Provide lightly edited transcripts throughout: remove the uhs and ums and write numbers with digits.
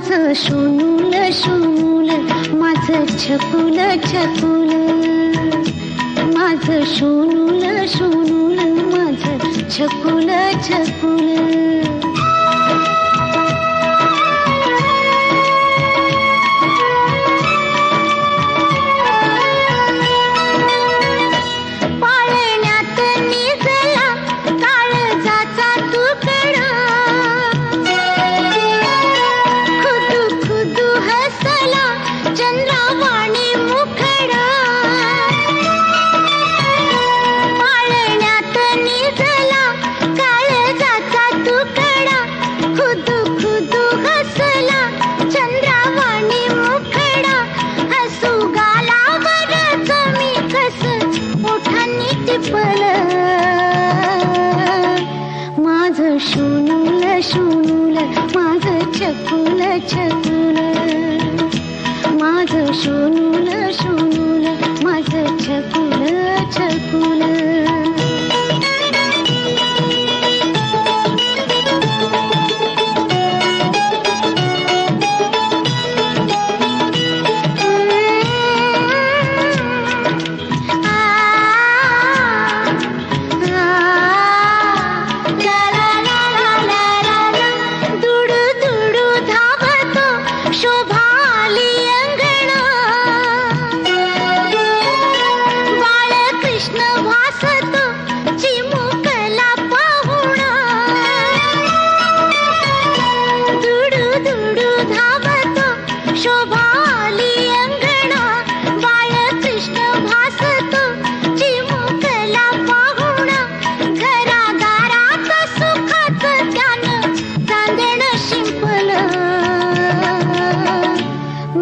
माझं सोनूल सोनूल माझं छकुल छकुल, माझं सोनूल सोनूल माझं छकुल छकुल. माझं सोनूल सोनूल माझं छकुल छकुल, माझं सोनूल सोनूल माझं छकुल छकुल.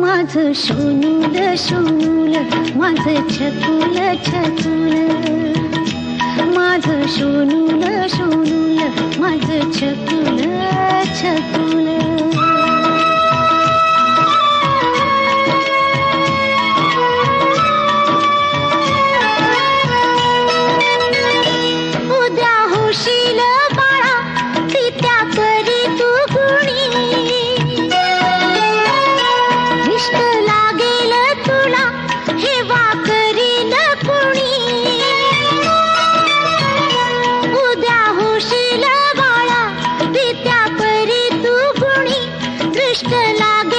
माझं सोनूल सोनूल माझं छकुल छकुल, माझं सोनूल सोनूल माझं छकुल छकुल. उद्या होशील बाळा तित्या परी तू गुणी, लागेल तुला हेवा करील कुणी. उद्या होशील बाळा पित्या परी तू गुणी, दृष्ट लागे